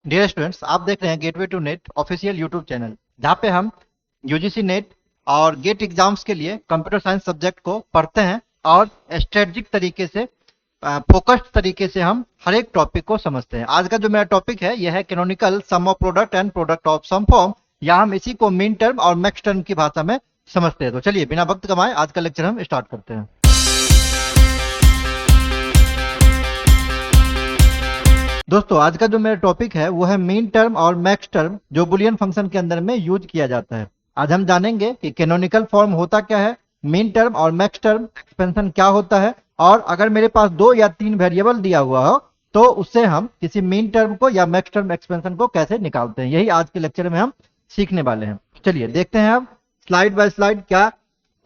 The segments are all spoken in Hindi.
डियर स्टूडेंट्स, आप देख रहे हैं gateway to net official YouTube channel, जहाँ पे हम यूजीसी नेट और गेट एग्जाम्स के लिए कंप्यूटर साइंस सब्जेक्ट को पढ़ते हैं और स्ट्रेटजिक तरीके से, फोकस्ड तरीके से हम हर एक टॉपिक को समझते हैं। आज का जो मेरा टॉपिक है यह है canonical sum of product and product of sum form, या हम इसी को मीन टर्म और मैक्स टर्म की भाषा में समझते हैं। तो चलिए बिना वक्त गंवाए आज का लेक्चर हम स्टार्ट करते हैं। दोस्तों, आज का जो मेरा टॉपिक है वो है मीन टर्म और मैक्स टर्म, जो बुलियन फंक्शन के अंदर में यूज किया जाता है। आज हम जानेंगे कि कैनोनिकल फॉर्म होता क्या है, मीन टर्म और मैक्स टर्म एक्सपेंशन क्या होता है, और अगर मेरे पास 2 या 3 वेरिएबल दिया हुआ हो तो उससे हम किसी मीन टर्म को या मैक्स टर्म एक्सपेंशन को कैसे निकालते हैं, यही आज के लेक्चर में हम सीखने वाले हैं। चलिए देखते हैं अब स्लाइड बाय स्लाइड क्या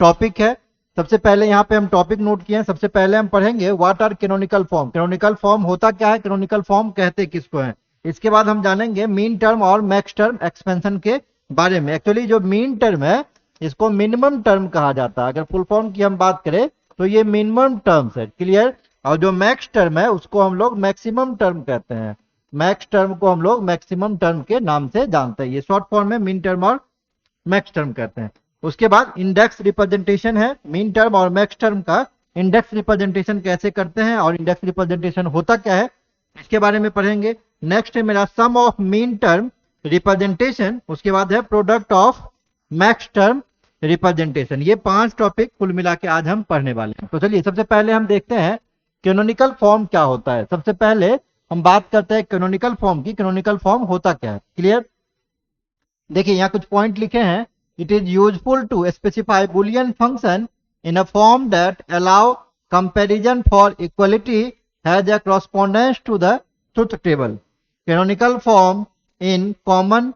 टॉपिक है। सबसे पहले यहाँ पे हम टॉपिक नोट किए हैं। सबसे पहले हम पढ़ेंगे what are canonical form. Canonical form होता क्या है, कैनोनिकल फॉर्म कहते किसको हैं। इसके बाद हम जानेंगे मीन टर्म और मैक्स टर्म एक्सपेंशन के बारे में। एक्चुअली जो मीन टर्म है इसको मिनिमम टर्म कहा जाता है। अगर फुल फॉर्म की हम बात करें तो ये मिनिमम टर्म्स है, क्लियर। और जो मैक्स टर्म है उसको हम लोग मैक्सिमम टर्म कहते हैं। मैक्स टर्म को हम लोग मैक्सिमम टर्म के नाम से जानते हैं। ये शॉर्ट फॉर्म में मीन टर्म और मैक्स टर्म कहते हैं। उसके बाद इंडेक्स रिप्रेजेंटेशन है मीन टर्म और मैक्स टर्म का। इंडेक्स रिप्रेजेंटेशन कैसे करते हैं और इंडेक्स रिप्रेजेंटेशन होता क्या है, इसके बारे में पढ़ेंगे। नेक्स्ट है मेरा सम ऑफ मीन टर्म रिप्रेजेंटेशन। उसके बाद है product of max term representation. ये 5 टॉपिक कुल मिला के आज हम पढ़ने वाले हैं। तो चलिए सबसे पहले हम देखते हैं कैनोनिकल फॉर्म क्या होता है। सबसे पहले हम बात करते हैं कैनोनिकल फॉर्म की। कैनोनिकल फॉर्म होता क्या है, क्लियर। देखिए यहाँ कुछ पॉइंट लिखे हैं। It is useful to specify Boolean function in a form that allow comparison for equality has a correspondence to the truth table. Canonical form in common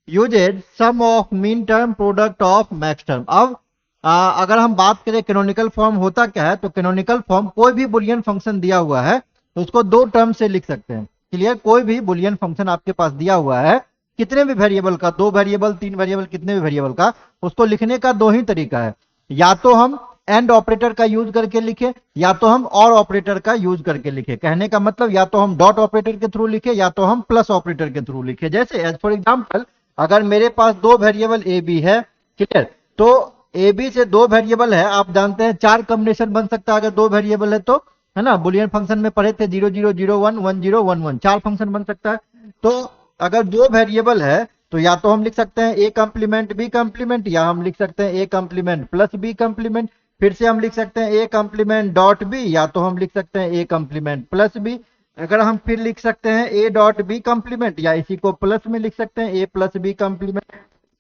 usage sum of mean term product of max term. अब अगर हम बात करें कैनोनिकल फॉर्म होता क्या है, तो कैनोनिकल फॉर्म कोई भी बुलियन फंक्शन दिया हुआ है तो उसको 2 टर्म से लिख सकते हैं, क्लियर। कोई भी बुलियन फंक्शन आपके पास दिया हुआ है, कितने भी वेरिएबल का, 2 वेरिएबल 3 वेरिएबल, कितने भी वेरिएबल का, उसको लिखने का 2 ही तरीका है। या तो हम एंड ऑपरेटर का यूज करके लिखे, या तो हम और ऑपरेटर का यूज करके लिखे। कहने का मतलब या तो हम डॉट ऑपरेटर के थ्रू लिखे या तो हम प्लस ऑपरेटर के थ्रू लिखे। जैसे एज फॉर एग्जाम्पल अगर मेरे पास 2 वेरिएबल ए बी है, क्लियर, तो ए बी से 2 वेरिएबल है, आप जानते हैं 4 कॉम्बिनेशन बन सकता है अगर 2 वेरिएबल है तो, है ना। बुलियन फंक्शन में पढ़े थे 0 0 0 1 1 0 1 1, 4 फंक्शन बन सकता है। तो अगर 2 वेरिएबल है तो या तो हम लिख सकते हैं ए कॉम्प्लीमेंट बी कॉम्प्लीमेंट, या हम लिख सकते हैं A complement plus B complement. फिर से हम लिख सकते हैं ए कॉम्प्लीमेंट डॉट बी, या तो हम लिख सकते हैं ए कॉम्प्लीमेंट प्लस बी। अगर हम फिर लिख सकते हैं ए डॉट बी कॉम्प्लीमेंट, या इसी को प्लस में लिख सकते हैं ए प्लस बी कॉम्प्लीमेंट।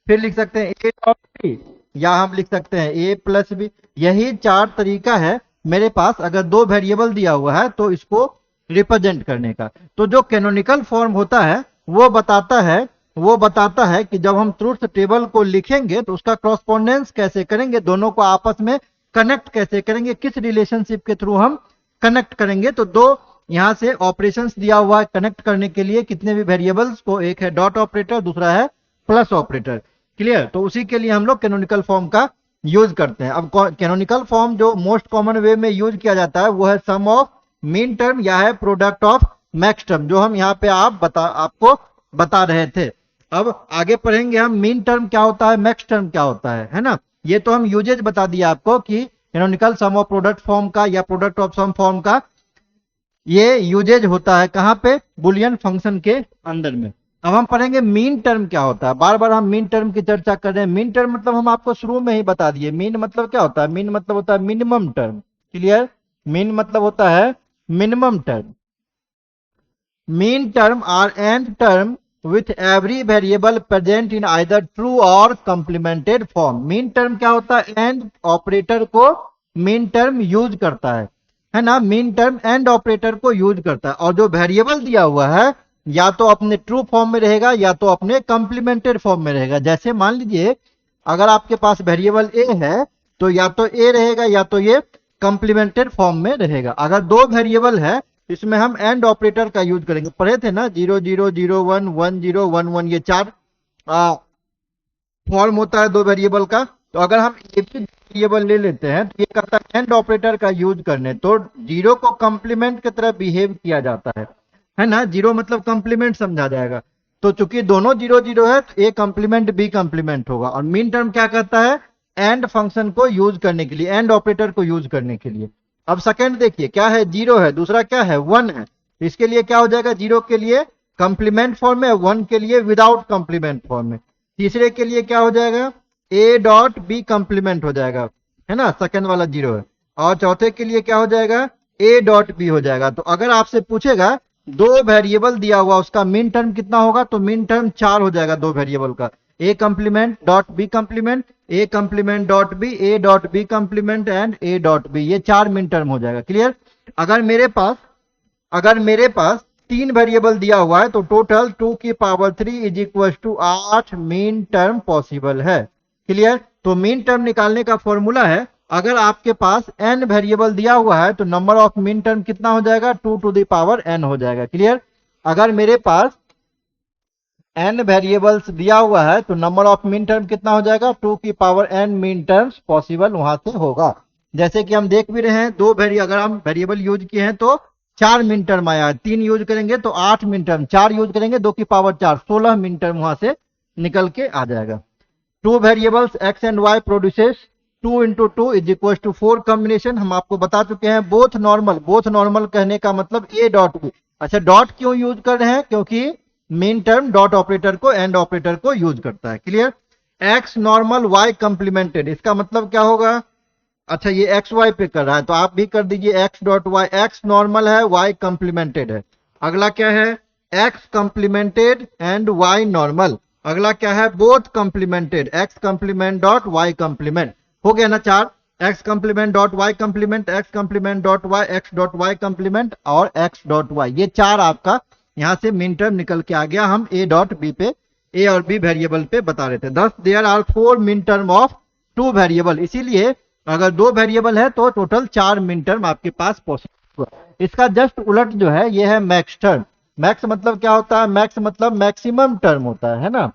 फिर लिख सकते हैं ए डॉट बी, या हम लिख सकते हैं ए प्लस बी। यही 4 तरीका है मेरे पास अगर 2 वेरिएबल दिया हुआ है तो इसको रिप्रेजेंट करने का। तो जो कैनोनिकल फॉर्म होता है वो बताता है कि जब हम ट्रुथ टेबल को लिखेंगे तो उसका कॉरस्पॉन्डेंस कैसे करेंगे, दोनों को आपस में कनेक्ट कैसे करेंगे, किस रिलेशनशिप के थ्रू हम कनेक्ट करेंगे। तो 2 यहाँ से ऑपरेशंस दिया हुआ है कनेक्ट करने के लिए कितने भी वेरिएबल्स को, एक है डॉट ऑपरेटर, दूसरा है प्लस ऑपरेटर, क्लियर। तो उसी के लिए हम लोग कैनोनिकल फॉर्म का यूज करते हैं। अब कैनोनिकल फॉर्म जो मोस्ट कॉमन वे में यूज किया जाता है वो है सम ऑफ मीन टर्म या है प्रोडक्ट ऑफ मैक्स टर्म, जो हम यहाँ पे आपको बता रहे थे। अब आगे पढ़ेंगे हम मीन टर्म क्या होता है, मैक्स टर्म क्या होता है ना। ये तो हम यूजेज बता दिया आपको कि canonical sum of product form का या प्रोडक्ट ऑफ सम फॉर्म का ये यूजेज होता है कहाँ पे, बुलियन फंक्शन के अंदर में। अब हम पढ़ेंगे मीन टर्म क्या होता है। बार बार हम मीन टर्म की चर्चा कर रहे हैं। मीन टर्म मतलब हम आपको शुरू में ही बता दिए। मीन मतलब क्या होता है, मीन मतलब होता है मिनिमम टर्म, क्लियर। मीन मतलब होता है minimum term. Min term are and term with every variable present in either true or complemented form. Mean term क्या होता है, एंड ऑपरेटर को मीन टर्म यूज करता है ना। मीन टर्म एंड ऑपरेटर को यूज करता है, और जो वेरिएबल दिया हुआ है या तो अपने ट्रू फॉर्म में रहेगा या तो अपने कॉम्प्लीमेंटेड फॉर्म में रहेगा। जैसे मान लीजिए अगर आपके पास वेरिएबल ए है तो या तो ए रहेगा या तो ये कॉम्प्लीमेंटेड फॉर्म में रहेगा। अगर 2 वेरिएबल है इसमें हम एंड ऑपरेटर का यूज करेंगे। पढ़े थे ना 0 0 0 1 1 0 1 1, ये 4 फॉर्म होता है 2 वेरिएबल का। तो अगर हम एक भी वेरिएबल ले लेते हैं तो ये करता है एंड ऑपरेटर का यूज करने, तो 0 को कॉम्प्लीमेंट की तरह बिहेव किया जाता है है ना, जीरो मतलब कंप्लीमेंट समझा जाएगा। तो चूंकि दोनों जीरो जीरो है तो ए कंप्लीमेंट बी कंप्लीमेंट होगा। और मीन टर्म क्या कहता है, एंड फंक्शन को यूज करने के लिए, एंड ऑपरेटर को यूज करने के लिए। अब सेकंड देखिए, क्या है, जीरो है, दूसरा क्या है, वन है। इसके लिए क्या हो जाएगा, जीरो के लिए कंप्लीमेंट फॉर्म में, वन के लिए विदाउट कंप्लीमेंट फॉर्म में। तीसरे के लिए क्या हो जाएगा, ए डॉट बी कंप्लीमेंट हो जाएगा, है ना, सेकंड वाला जीरो है। और चौथे के लिए क्या हो जाएगा, ए डॉट बी हो जाएगा। तो अगर आपसे पूछेगा दो वेरिएबल दिया हुआ, उसका मीन टर्म कितना होगा, तो मीन टर्म 4 हो जाएगा दो वेरिएबल का, A complement dot B complement, A complement dot B, A dot B complement and A dot B, ये 4 मीन टर्म हो जाएगा। क्लियर। अगर मेरे पास 3 वेरिएबल दिया हुआ है तो टोटल 2 की power 3 is equal to 8 min term possible है। क्लियर। तो मीन टर्म निकालने का फॉर्मूला है, अगर आपके पास n वेरिएबल दिया हुआ है तो नंबर ऑफ मीन टर्म कितना हो जाएगा, 2 टू द पावर n हो जाएगा। क्लियर। अगर मेरे पास n वेरिएबल्स दिया हुआ है तो नंबर ऑफ मीन टर्म कितना हो जाएगा, 2 की power n mean terms possible वहां से होगा। जैसे कि हम देख भी रहे हैं, अगर हम वेरिएबल यूज किए हैं तो 4 मीन टर्म आया है, 3 यूज करेंगे तो 8 मीन टर्म, 4 यूज करेंगे 2 की पावर 4, 16 मीन टर्म वहां से निकल के आ जाएगा। 2 variables x and y produces 2 into 2 is equal to 4 combination, हम आपको बता चुके हैं। बोथ नॉर्मल कहने का मतलब ए डॉट बी। अच्छा, डॉट क्यों यूज कर रहे हैं, क्योंकि मीन टर्म डॉट ऑपरेटर को, एंड ऑपरेटर को यूज करता है। Clear. X normal Y complemented, इसका मतलब क्या होगा, अच्छा ये एक्स वाई पे कर रहा है तो आप भी कर दीजिए X dot Y, X normal है, वाई कंप्लीमेंटेड है। अगला क्या है, X complemented and Y normal. अगला क्या है, both complemented, X complement dot Y complement. हो गया ना 4, X complement dot Y complement, X complement dot Y, X dot Y complement और एक्स डॉट वाई, ये 4 आपका यहां से मीन टर्म निकल के आ गया। हम ए डॉट बी पे, ए और बी वेरिएबल पे बता रहे थे। Thus there are 4 min term of 2 variable, इसीलिए अगर 2 वेरिएबल है तो टोटल 4 मीन टर्म आपके पास पॉसिबल। इसका जस्ट उलट जो है ये है मैक्स टर्म। मैक्स मतलब क्या होता है, मैक्स मतलब मैक्सिमम टर्म होता है ना,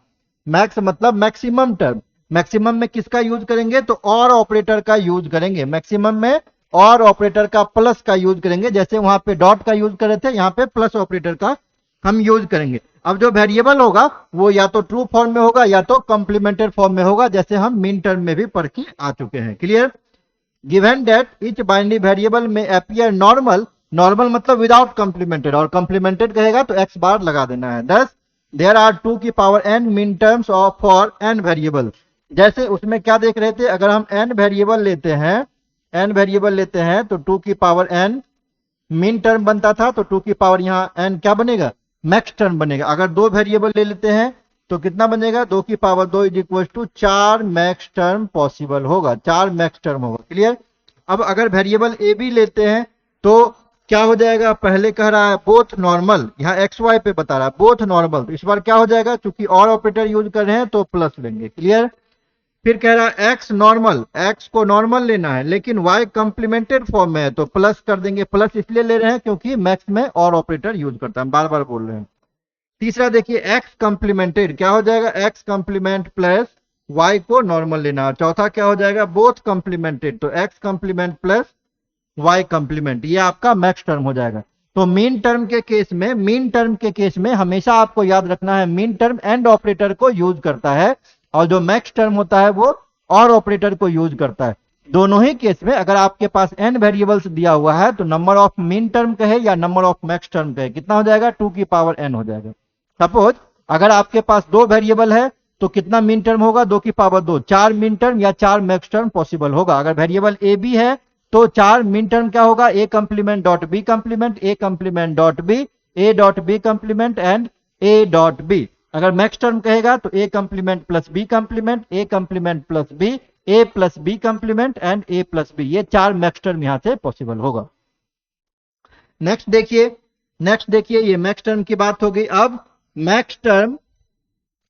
मैक्स मतलब मैक्सिमम टर्म। मैक्सिमम में किसका यूज करेंगे, तो और ऑपरेटर का यूज करेंगे। मैक्सिमम में और ऑपरेटर का प्लस का यूज करेंगे, जैसे वहां पे डॉट का यूज कर रहे थे, यहाँ पे प्लस ऑपरेटर का हम यूज करेंगे। अब जो वेरिएबल होगा वो या तो ट्रू फॉर्म में होगा या तो कॉम्प्लीमेंटेड फॉर्म में होगा, जैसे हम मीन टर्म में भी पढ़ के आ चुके हैं। Clear. Given that each binary variable में अपीयर नॉर्मल, नॉर्मल मतलब विदाउट कंप्लीमेंटेड, और कंप्लीमेंटेड कहेगा तो एक्स बार लगा देना है। दस देयर आर 2 की power n mean terms of for n variable. जैसे उसमें क्या देख रहे थे, अगर हम n वेरिएबल लेते हैं तो 2 की पावर n मीन टर्म बनता था, तो 2 की पावर यहाँ n क्या बनेगा, मैक्स टर्म बनेगा। अगर 2 वेरिएबल ले लेते हैं तो कितना बनेगा, 2 की power 2 is equal to 4 max term possible होगा, 4 मैक्स टर्म होगा। क्लियर। अब अगर वेरिएबल ए बी लेते हैं तो क्या हो जाएगा, पहले कह रहा है बोथ नॉर्मल, यहाँ एक्स वाई पे बता रहा है बोथ नॉर्मल, तो इस बार क्या हो जाएगा, क्योंकि और ऑपरेटर यूज कर रहे हैं तो प्लस लेंगे। क्लियर। फिर कह रहा है एक्स नॉर्मल, एक्स को नॉर्मल लेना है लेकिन वाई कंप्लीमेंटेड फॉर्म में है तो प्लस कर देंगे। प्लस इसलिए ले रहे हैं क्योंकि मैक्स में और ऑपरेटर यूज करता है, बार बार बोल रहे हैं। तीसरा देखिए एक्स कंप्लीमेंटेड, क्या हो जाएगा, एक्स कंप्लीमेंट प्लस वाई को नॉर्मल लेना। चौथा क्या हो जाएगा, बोथ कंप्लीमेंटेड, तो X complement plus Y complement, ये आपका मैक्स टर्म हो जाएगा। तो मीन टर्म के केस में हमेशा आपको याद रखना है, मीन टर्म एंड ऑपरेटर को यूज करता है और जो मैक्स टर्म होता है वो और ऑपरेटर को यूज करता है। दोनों ही केस में अगर आपके पास n वेरिएबल्स दिया हुआ है तो नंबर ऑफ मीन टर्म कहे या नंबर ऑफ मैक्स टर्म कहे, कितना हो जाएगा, 2 की पावर n हो जाएगा। सपोज अगर आपके पास 2 वेरिएबल है तो कितना मीन टर्म होगा, 2 की पावर 2, 4 मीन टर्म या 4 मैक्स टर्म पॉसिबल होगा। अगर वेरिएबल ए बी है तो 4 मीन टर्म क्या होगा, A complement dot B complement, A complement dot B, A dot B complement and A dot B. अगर मैक्स टर्म कहेगा तो A complement plus B complement, A complement plus B, A plus B complement and A plus B, ये 4 मैक्स टर्म यहां से पॉसिबल होगा। नेक्स्ट देखिए ये मैक्स टर्म की बात हो गई। अब max term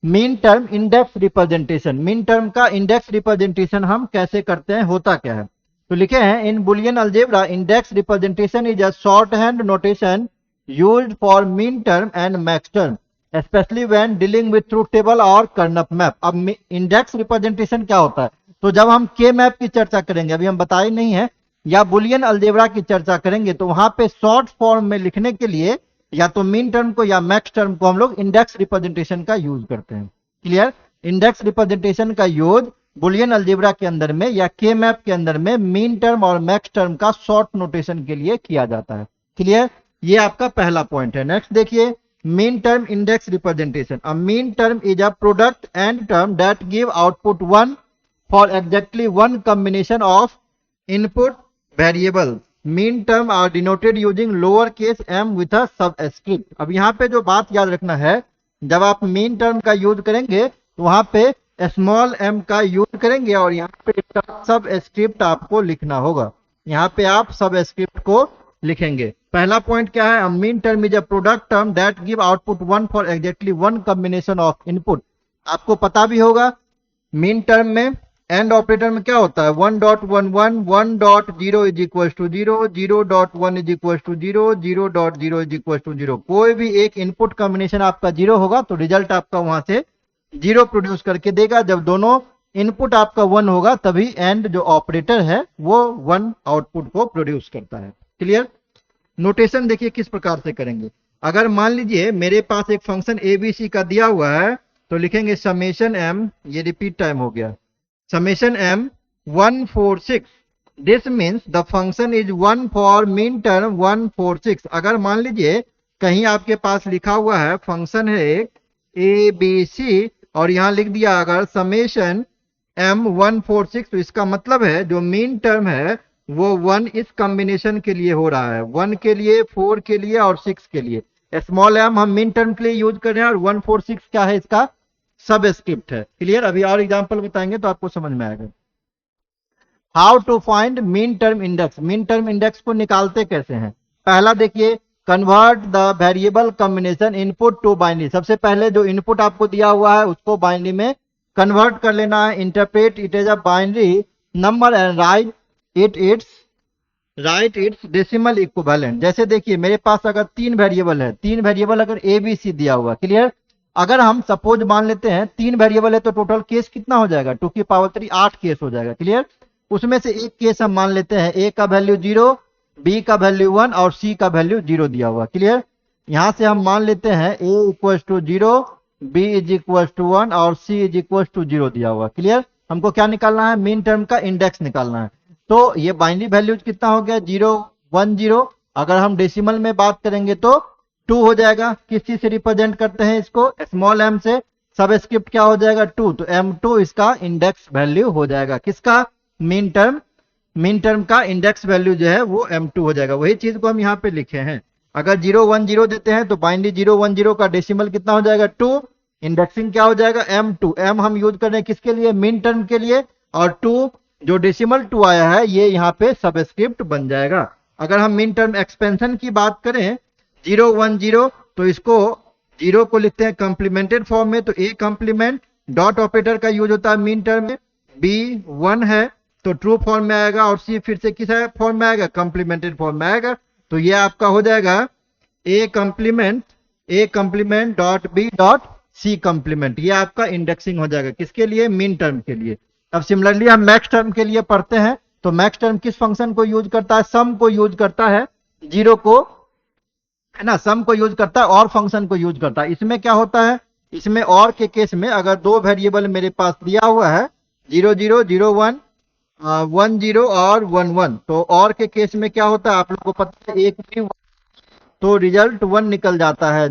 min term index representation, mean term का इंडेक्स रिप्रेजेंटेशन हम कैसे करते हैं, होता क्या है, तो लिखे हैं in Boolean algebra index representation is a short hand notation used for min term and max term specially when dealing with truth table और कर्नफ मैप। अब इंडेक्स रिप्रेजेंटेशन क्या होता है, तो जब हम के मैप की चर्चा करेंगे, अभी हम बताए नहीं है, या बुलियन अलजेब्रा की चर्चा करेंगे तो वहां पे शॉर्ट फॉर्म में लिखने के लिए या तो मीन टर्म को या मैक्स टर्म को हम लोग इंडेक्स रिप्रेजेंटेशन का यूज करते हैं। क्लियर? इंडेक्स रिप्रेजेंटेशन का यूज बुलियन अलजेब्रा के अंदर में या के मैप के अंदर में मीन टर्म और मैक्स टर्म का शॉर्ट नोटेशन के लिए किया जाता है। क्लियर? ये आपका पहला पॉइंट है। नेक्स्ट देखिए, min term index representation. A min term is a product and term that give output 1 for exactly one combination of input variable. Min term are denoted using lower case m with a subscript. अब यहाँ पे जो बात याद रखना है, जब आप मीन टर्म का यूज करेंगे तो वहां पे स्मॉल m का यूज करेंगे और यहाँ पे सब स्क्रिप्ट आपको लिखना होगा। यहाँ पे आप सब स्क्रिप्ट को लिखेंगे। पहला पॉइंट क्या है? Min term is a product term that give output 1 for exactly one combination of input. आपको पता भी होगा मीन टर्म में एंड ऑपरेटर में क्या होता है, 1.11 1.0 is equal to 0, 0.1 is equal to 0, 0.0 is equal to 0। कोई भी एक इनपुट कॉम्बिनेशन आपका 0 होगा तो रिजल्ट आपका वहां से 0 प्रोड्यूस करके देगा। जब दोनों इनपुट आपका 1 होगा तभी एंड जो ऑपरेटर है वो 1 आउटपुट को प्रोड्यूस करता है। क्लियर? नोटेशन देखिए किस प्रकार से करेंगे। अगर मान लीजिए मेरे पास एक फंक्शन एबीसी का दिया हुआ है तो लिखेंगे समेशन एम, ये रिपीट टाइम हो गया, summation m 146। this means the function is 1 for min term 146। अगर मान लीजिए कहीं आपके पास लिखा हुआ है फंक्शन है ए बी सी और यहां लिख दिया अगर समेशन m 146, तो इसका मतलब है जो मीन टर्म है वो 1 इस कॉम्बिनेशन के लिए हो रहा है, 1 के लिए, 4 के लिए और 6 के लिए। स्मॉल m हम मीन टर्म के लिए यूज कर रहे हैं और 146 क्या है, इसका सब स्क्रिप्ट है। क्लियर? अभी और एग्जांपल बताएंगे तो आपको समझ में आएगा। How to find min term index. Min term index को निकालते कैसे हैं? पहला देखिए, convert the variable combination input to binary. सबसे पहले जो इनपुट आपको दिया हुआ है उसको बाइनरी में कन्वर्ट कर लेना है। Interpret it as a binary number and write its decimal equivalent. जैसे देखिए मेरे पास अगर 3 वेरिएबल है, 3 वेरिएबल अगर ए बी सी दिया हुआ। क्लियर? अगर हम सपोज मान लेते हैं 3 वेरिएबल है तो टोटल केस कितना हो जाएगा, 2 की पावर 3 8 केस हो जाएगा। क्लियर? उसमें से एक केस हम मान लेते हैं ए का वैल्यू 0, बी का वैल्यू 1 और सी का वैल्यू 0 दिया हुआ। क्लियर? यहां से हम मान लेते हैं A equal to 0, B is equal to 1 और सी इज इक्वल टू 0 दिया हुआ। क्लियर? हमको क्या निकालना है? मीन टर्म का इंडेक्स निकालना है। तो ये बाइनरी वैल्यूज कितना हो गया, 0 1 0। अगर हम डेसिमल में बात करेंगे तो 2 हो जाएगा। किस चीज से रिप्रेजेंट करते हैं इसको? स्मॉल m से। सब स्क्रिप्ट क्या हो जाएगा, 2, तो m2 इसका इंडेक्स वैल्यू हो जाएगा। किसका? Mean term. मीन टर्म का इंडेक्स वैल्यू जो है वो m2 हो जाएगा। वही चीज को हम यहाँ पे लिखे हैं। अगर 0 1 0 देते हैं तो बाइनरी 0 1 0 का डेसिमल कितना हो जाएगा, 2। इंडेक्सिंग क्या हो जाएगा, m2। m हम यूज कर रहे हैं किसके लिए, मीन टर्म के लिए, और 2 जो डेसिमल 2 आया है ये यहाँ पे सबस्क्रिप्ट बन जाएगा। अगर हम मीन टर्म एक्सपेंशन की बात करें 0 1 0 तो इसको 0 को लिखते हैं कॉम्प्लीमेंटेड फॉर्म में, तो ए कॉम्प्लीमेंट डॉट ऑपरेटर का यूज होता है मीन टर्म में। बी 1 है तो ट्रू फॉर्म में आएगा और सी फिर से किस फॉर्म में आएगा, कॉम्प्लीमेंटेड फॉर्म में आएगा। तो ये आपका हो जाएगा A complement dot B dot C complement. ये आपका इंडेक्सिंग हो जाएगा किसके लिए, मीन टर्म के लिए। अब सिमिलरली हम मैक्स टर्म के लिए पढ़ते हैं तो मैक्स टर्म किस फंक्शन को यूज करता है, सम को यूज करता है, 0 को है ना, सम को यूज करता है और फंक्शन को यूज करता है। इसमें क्या होता है, इसमें और के केस में अगर 2 वेरिएबल मेरे पास दिया हुआ है 0 0 0 1 1 0 और 1 1, तो और के केस में क्या होता है आप लोगों को पता है, एक भी तो रिजल्ट 1 निकल जाता है।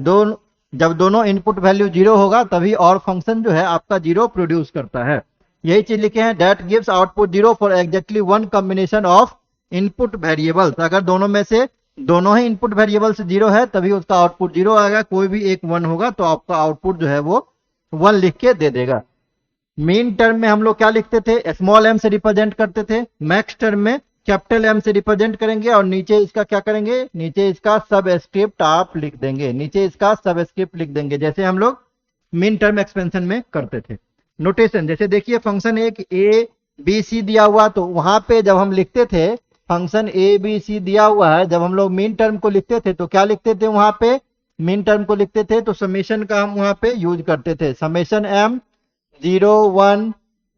जब दोनों इनपुट वैल्यू 0 होगा तभी और फंक्शन जो है आपका 0 प्रोड्यूस करता है। यही चीज लिखे हैं, that gives output 0 for exactly one combination of input variables. अगर दोनों में से दोनों ही इनपुट वेरिएबल्स 0 है तभी उसका आउटपुट 0 आएगा। कोई भी एक 1 होगा तो आपका आउटपुट जो है वो 1 लिख के दे देगा। मीन टर्म में हम लोग क्या लिखते थे, स्मॉल m से रिप्रेजेंट करते थे। मैक्स टर्म में कैपिटल M से रिप्रेजेंट करेंगे और नीचे इसका क्या करेंगे, नीचे इसका सब स्क्रिप्ट आप लिख देंगे, नीचे इसका सब स्क्रिप्ट लिख देंगे जैसे हम लोग मीन टर्म एक्सपेंशन में करते थे। नोटेशन जैसे देखिए फंक्शन एक ए बी सी दिया हुआ तो वहां पे जब हम लिखते थे फंक्शन ए बी सी दिया हुआ है, जब हम लोग मीन टर्म को लिखते थे तो क्या लिखते थे, वहां पे मीन टर्म को लिखते थे तो समेशन का हम वहां पे यूज करते थे, समेशन m 0 1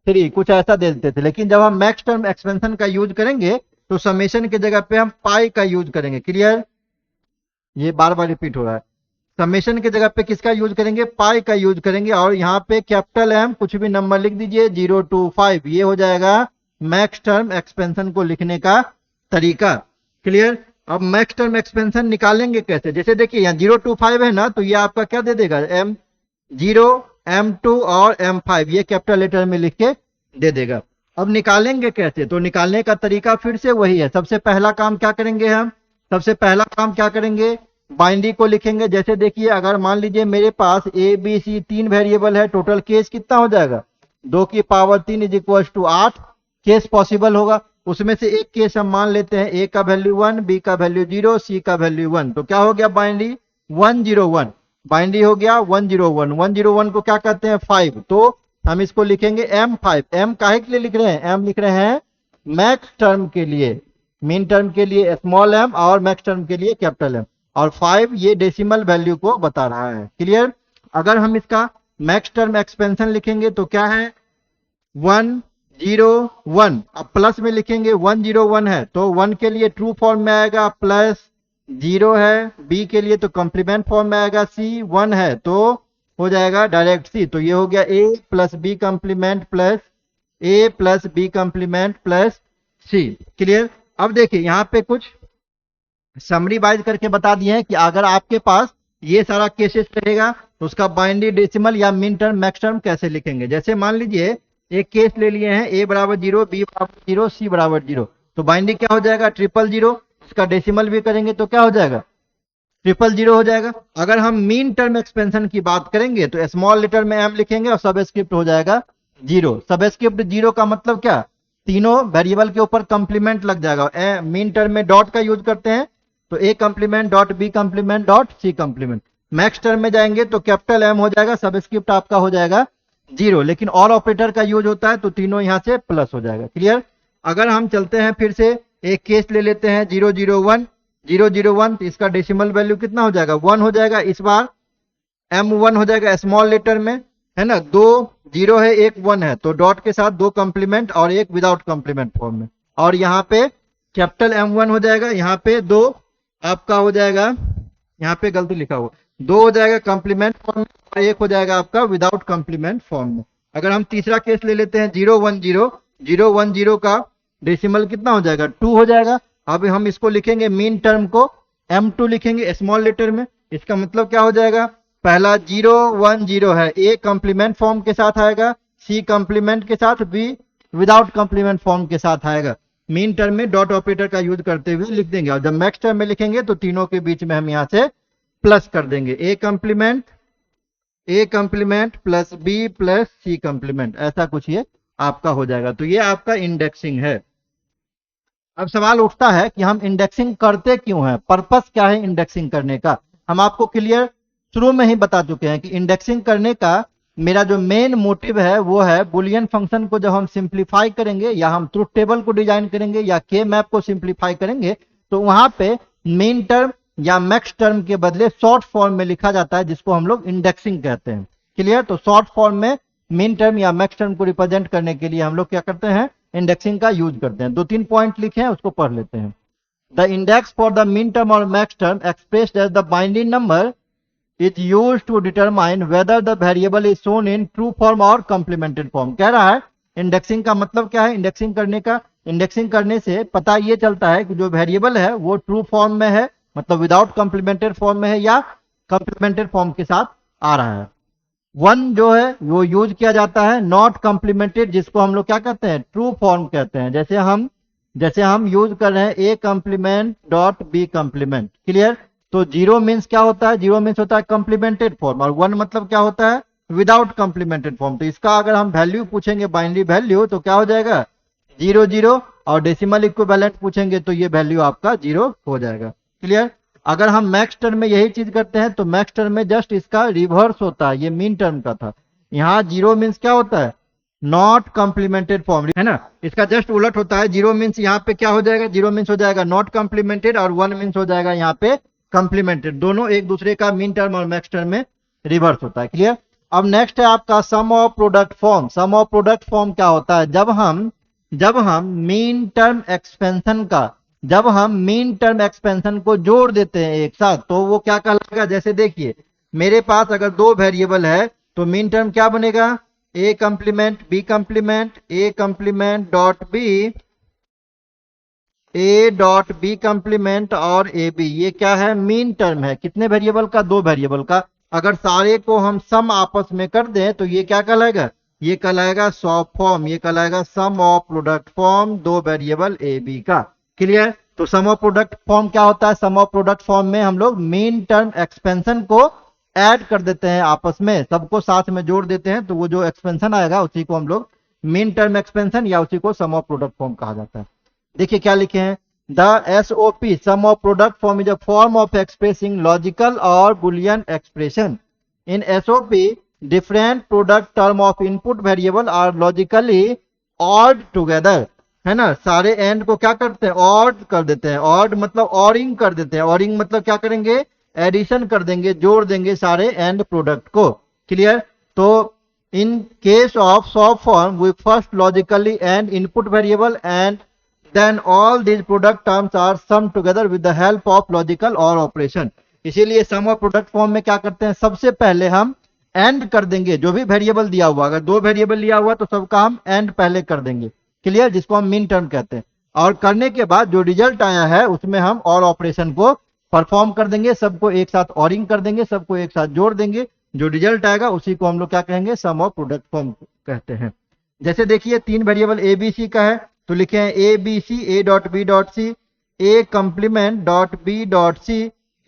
3 कुछ ऐसा दे देते थे। लेकिन जब हम मैक्स टर्म एक्सपेंशन का यूज करेंगे तो समेशन की जगह पे हम पाई का यूज करेंगे। क्लियर, ये बार बार रिपीट हो रहा है। समेशन की जगह पे किसका यूज करेंगे, पाई का यूज करेंगे, और यहाँ पे कैपिटल एम कुछ भी नंबर लिख दीजिए 0 to 5, ये हो जाएगा मैक्स टर्म एक्सपेंशन को लिखने का तरीका। क्लियर। अब मैक्स टर्म एक्सपेंशन निकालेंगे कैसे, जैसे देखिए यहाँ 0 to 5 है ना, तो ये आपका क्या दे देगा, M0, M2 और M5, ये कैपिटल लेटर में लिख के दे देगा। अब निकालेंगे कैसे, तो निकालने का तरीका फिर से वही है। सबसे पहला काम क्या करेंगे हम, सबसे पहला काम क्या करेंगे, बाइनरी को लिखेंगे। जैसे देखिए अगर मान लीजिए मेरे पास ए बी सी 3 वेरिएबल है, टोटल केस कितना हो जाएगा, 2 की power 3 is equal to 8 case possible होगा। उसमें से एक केस हम मान लेते हैं, ए का वैल्यू 1, बी का वैल्यू 0, सी का वैल्यू 1, तो क्या हो गया बाइनरी 101, बाइनरी हो गया 101। 101 को क्या कहते हैं 5, तो हम इसको लिखेंगे M5। M काहे के लिए लिख रहे हैं, M लिख रहे हैं मैक्स टर्म के लिए, मीन टर्म के लिए स्मॉल m और मैक्स टर्म के लिए कैपिटल M, और 5 ये डेसिमल वैल्यू को बता रहा है। क्लियर। अगर हम इसका मैक्स टर्म एक्सपेंशन लिखेंगे तो क्या है 101, अब प्लस में लिखेंगे 101 है तो 1 के लिए ट्रू फॉर्म में आएगा प्लस 0 है, बी के लिए तो कॉम्प्लीमेंट फॉर्म में आएगा, सी 1 है तो हो जाएगा डायरेक्ट सी, तो ये हो गया a plus B complement plus a plus B complement plus C. Clear. अब देखिए यहाँ पे कुछ समरी वाइज करके बता दिए हैं कि अगर आपके पास ये सारा केसेस रहेगा तो उसका बाइनरी डेसिमल या मिन टर्म मैक्स टर्म कैसे लिखेंगे। जैसे मान लीजिए एक केस ले लिए हैं, a बराबर 0, b बराबर 0, c बराबर 0, तो बाइनरी क्या हो जाएगा 000। इसका डेसिमल भी करेंगे तो क्या हो जाएगा 000 हो जाएगा। अगर हम मीन टर्म एक्सपेंशन की बात करेंगे तो स्मॉल लेटर में m लिखेंगे और सबस्क्रिप्ट हो जाएगा 0। सबस्क्रिप्ट 0 का मतलब क्या, तीनों वेरिएबल के ऊपर कंप्लीमेंट लग जाएगा। मीन टर्म में डॉट का यूज करते हैं तो a complement dot b complement dot c complement. Max term में जाएंगे तो कैपिटल M हो जाएगा, सबस्क्रिप्ट आपका हो जाएगा 0, लेकिन और ऑपरेटर का यूज होता है तो तीनों यहां से प्लस हो जाएगा। क्लियर। अगर हम चलते हैं फिर से एक केस ले लेते हैं 001, तो इसका डेसिमल वैल्यू कितना हो जाएगा 1 हो जाएगा। इस बार M1 हो जाएगा स्मॉल लेटर में, है ना, 2 0 है 1 1 है तो डॉट के साथ 2 कंप्लीमेंट और 1 विदाउट कंप्लीमेंट फॉर्म में, और यहाँ पे कैपिटल M1 हो जाएगा, यहाँ पे 2 आपका हो जाएगा, यहाँ पे गलती लिखा हुआ 2 हो जाएगा कंप्लीमेंट फॉर्म में और 1 हो जाएगा आपका विदाउट कंप्लीमेंट फॉर्म में। अगर हम तीसरा केस ले लेते हैं 010 का डेसिमल कितना हो जाएगा 2 हो जाएगा। अब हम इसको लिखेंगे मीन टर्म को M2 लिखेंगे स्मॉल लेटर में। इसका मतलब क्या हो जाएगा, पहला 010 है, A कंप्लीमेंट फॉर्म के साथ आएगा, C कंप्लीमेंट के साथ, B विदाउट कंप्लीमेंट फॉर्म के साथ आएगा। मीन टर्म में डॉट ऑपरेटर का यूज करते हुए लिख देंगे, और जब मैक्स टर्म में लिखेंगे तो तीनों के बीच में हम यहां से प्लस कर देंगे, A complement plus B plus C complement, ऐसा कुछ ये आपका हो जाएगा। तो ये आपका इंडेक्सिंग है। अब सवाल उठता है कि हम इंडेक्सिंग करते क्यों हैं, पर्पस क्या है इंडेक्सिंग करने का। हम आपको क्लियर शुरू में ही बता चुके हैं कि इंडेक्सिंग करने का मेरा जो मेन मोटिव है वो है बुलियन फंक्शन को जब हम सिंप्लीफाई करेंगे या हम ट्रुथ टेबल को डिजाइन करेंगे या के मैप को सिंप्लीफाई करेंगे तो वहां पे मेन टर्म या मैक्स टर्म के बदले शॉर्ट फॉर्म में लिखा जाता है, जिसको हम लोग इंडेक्सिंग कहते हैं। क्लियर। तो शॉर्ट फॉर्म में मेन टर्म या मैक्स टर्म को रिप्रेजेंट करने के लिए हम लोग क्या करते हैं, इंडेक्सिंग का यूज करते हैं। 2-3 पॉइंट लिखे हैं उसको पढ़ लेते हैं। The index for the min term और max term expressed as the binary number is used to determine whether the variable is shown in true form or complemented form। कह रहा है इंडेक्सिंग का मतलब क्या है, इंडेक्सिंग करने का, इंडेक्सिंग करने से पता ये चलता है कि जो वेरिएबल है वो ट्रू फॉर्म में है, मतलब विदाउट कॉम्प्लीमेंटेड फॉर्म में है, या कॉम्प्लीमेंटेड फॉर्म के साथ आ रहा है। 1 जो है वो यूज किया जाता है नॉट कॉम्प्लीमेंटेड, जिसको हम लोग क्या कहते हैं ट्रू फॉर्म कहते हैं। जैसे हम यूज कर रहे हैं A complement dot B complement. Clear. तो 0 मीन्स क्या होता है, 0 मीन्स होता है कॉम्प्लीमेंटेड फॉर्म, और 1 मतलब क्या होता है विदाउट कॉम्प्लीमेंटेड फॉर्म। तो इसका अगर हम वैल्यू पूछेंगे बाइनरी वैल्यू तो क्या हो जाएगा 0 और डेसिमल इक्विवेलेंट पूछेंगे तो ये वैल्यू आपका 0 हो जाएगा। क्लियर। अगर हम मैक्स टर्म में यही चीज करते हैं तो मैक्स टर्म में जस्ट इसका रिवर्स होता है, ये मीन टर्म का था। यहाँ 0 मीन्स क्या होता है नॉट कॉम्प्लीमेंटेड फॉर्म, है ना, इसका जस्ट उलट होता है। 0 मीन्स यहाँ पे क्या हो जाएगा, 0 मीन्स हो जाएगा नॉट कॉम्प्लीमेंटेड और 1 मीन्स हो जाएगा यहाँ पे कंप्लीमेंटेड। दोनों एक दूसरे का मीन टर्म और मैक्स टर्म में रिवर्स होता है। क्लियर। अब नेक्स्ट है आपका sum of product form. Sum of product form क्या होता है, जब हम मीन टर्म एक्सपेंशन का जब हम मीन टर्म एक्सपेंशन को जोड़ देते हैं एक साथ तो वो क्या कहलाएगा, जैसे देखिए मेरे पास अगर दो वेरिएबल है तो मीन टर्म क्या बनेगा, A complement B complement, A complement dot B, A dot B complement और ए बी, ये क्या है, मीन टर्म है। कितने वेरिएबल का, दो वेरिएबल का। अगर सारे को हम सम आपस में कर दें तो ये क्या कहलाएगा, ये कहलाएगा सॉप फॉर्म, ये कहलाएगा सम ऑफ प्रोडक्ट फॉर्म दो वेरिएबल ए बी का। क्लियर। तो सम ऑफ प्रोडक्ट फॉर्म क्या होता है, सम ऑफ प्रोडक्ट फॉर्म में हम लोग मीन टर्म एक्सपेंशन को ऐड कर देते हैं आपस में, सबको साथ में जोड़ देते हैं, तो वो जो एक्सपेंशन आएगा उसी को हम लोग मीन टर्म एक्सपेंशन या उसी को सम ऑफ प्रोडक्ट फॉर्म कहा जाता है। देखिए क्या लिखे हैं, the SOP sum of product form is a form of expressing logical और Boolean expression. In SOP different product term of input variable are logically ORed together, है ना। सारे एंड को क्या करते हैं, ऑड कर देते हैं। ऑड मतलब ऑरिंग कर देते हैं। ऑरिंग मतलब क्या करेंगे, एडिशन कर देंगे, जोड़ देंगे सारे एंड प्रोडक्ट को। क्लियर। तो in case of soft form we first logically and input variable and then all these product terms are summed together with the help of logical or operation। इसीलिए sum of product form में क्या करते हैं, सबसे पहले हम एंड कर देंगे जो भी वेरिएबल दिया हुआ, अगर दो वेरिएबल लिया हुआ तो सबका हम एंड पहले कर देंगे। क्लियर, जिसको हम मीन टर्म कहते हैं। और करने के बाद जो रिजल्ट आया है उसमें हम और ऑपरेशन को परफॉर्म कर देंगे, सबको एक साथ ऑरिंग कर देंगे, सबको एक साथ जोड़ देंगे, जो रिजल्ट आएगा उसी को हम लोग क्या कहेंगे, सम ऑफ प्रोडक्ट फॉर्म कहते हैं। जैसे देखिए तीन वेरिएबल ए बी सी का है तो लिखे हैं A B C, A dot B dot C, A complement dot B dot C,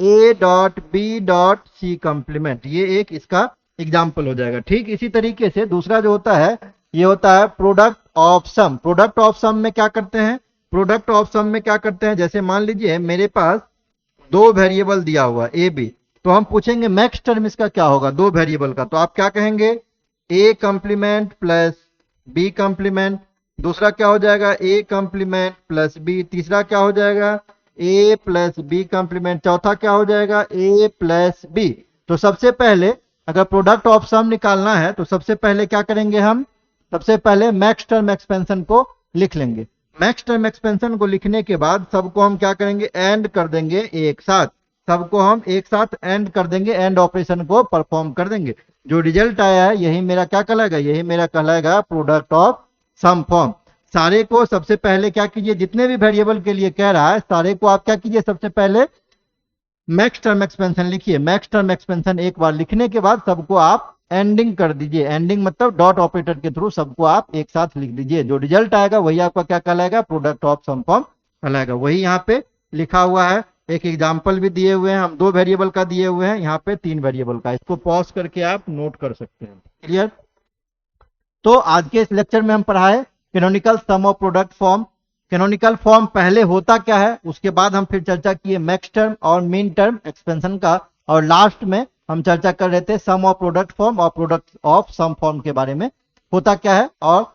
A dot B dot C complement. ये एक इसका एग्जाम्पल हो जाएगा। ठीक इसी तरीके से दूसरा जो होता है ये होता है product of sum. Product of sum में क्या करते हैं, प्रोडक्ट ऑफ सम में क्या करते हैं, जैसे मान लीजिए मेरे पास दो वेरिएबल दिया हुआ ए बी, तो हम पूछेंगे मैक्स टर्म इसका क्या होगा दो वेरिएबल का, तो आप क्या कहेंगे, ए कंप्लीमेंट प्लस बी कंप्लीमेंट। दूसरा क्या हो जाएगा, ए कंप्लीमेंट प्लस बी। तीसरा क्या हो जाएगा, ए प्लस बी कंप्लीमेंट। चौथा क्या हो जाएगा, ए प्लस बी। तो सबसे पहले अगर प्रोडक्ट ऑफ सम निकालना है तो सबसे पहले क्या करेंगे, हम सबसे पहले मैक्स टर्म एक्सपेंशन को लिख लेंगे। मैक्स टर्म एक्सपेंशन को लिखने के बाद सबको हम क्या करेंगे, एंड कर देंगे एक साथ, सबको हम एक साथ एंड कर देंगे, एंड ऑपरेशन को परफॉर्म कर देंगे। जो रिजल्ट आया है यही मेरा क्या कहलाएगा, यही मेरा कहलाएगा प्रोडक्ट ऑफ सम फॉर्म। सारे को सबसे पहले क्या कीजिए, जितने भी वेरिएबल के लिए कह रहा है सारे को आप क्या कीजिए, सबसे पहले मैक्स टर्म एक्सपेंशन लिखिए। मैक्स टर्म एक्सपेंशन एक बार लिखने के बाद सबको आप एंडिंग कर दीजिए। एंडिंग मतलब डॉट ऑपरेटर के थ्रू सबको आप एक साथ लिख दीजिए। जो रिजल्ट आएगा वही आपका क्या कहलाएगा, प्रोडक्ट ऑफ सम फॉर्म कहलाएगा। वही यहाँ पे लिखा हुआ है। एक एग्जाम्पल भी दिए हुए हैं, हम दो वेरिएबल का दिए हुए हैं, यहाँ पे तीन वेरिएबल का। इसको पॉज करके आप नोट कर सकते हैं। क्लियर। तो आज के इस लेक्चर में हम पढ़ाए canonical sum of product form. Canonical form पहले होता क्या है, उसके बाद हम फिर चर्चा किए मैक्स टर्म और मीन टर्म एक्सपेंशन का, और लास्ट में हम चर्चा कर रहे थे सम ऑफ प्रोडक्ट फॉर्म और प्रोडक्ट ऑफ सम फॉर्म के बारे में, होता क्या है और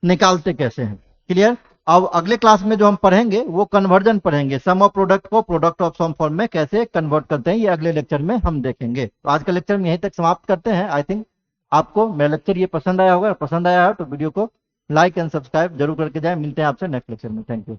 निकालते कैसे हैं। क्लियर। अब अगले क्लास में जो हम पढ़ेंगे वो कन्वर्जन पढ़ेंगे, सम ऑफ प्रोडक्ट को प्रोडक्ट ऑफ सम फॉर्म में कैसे कन्वर्ट करते हैं, ये अगले लेक्चर में हम देखेंगे। तो आज का लेक्चर में यहीं तक समाप्त करते हैं। आई थिंक आपको मेरा लेक्चर ये पसंद आया होगा, पसंद आया हो तो वीडियो को लाइक एंड सब्सक्राइब जरूर करके जाए। मिलते हैं आपसे नेक्स्ट लेक्चर में। Thank you.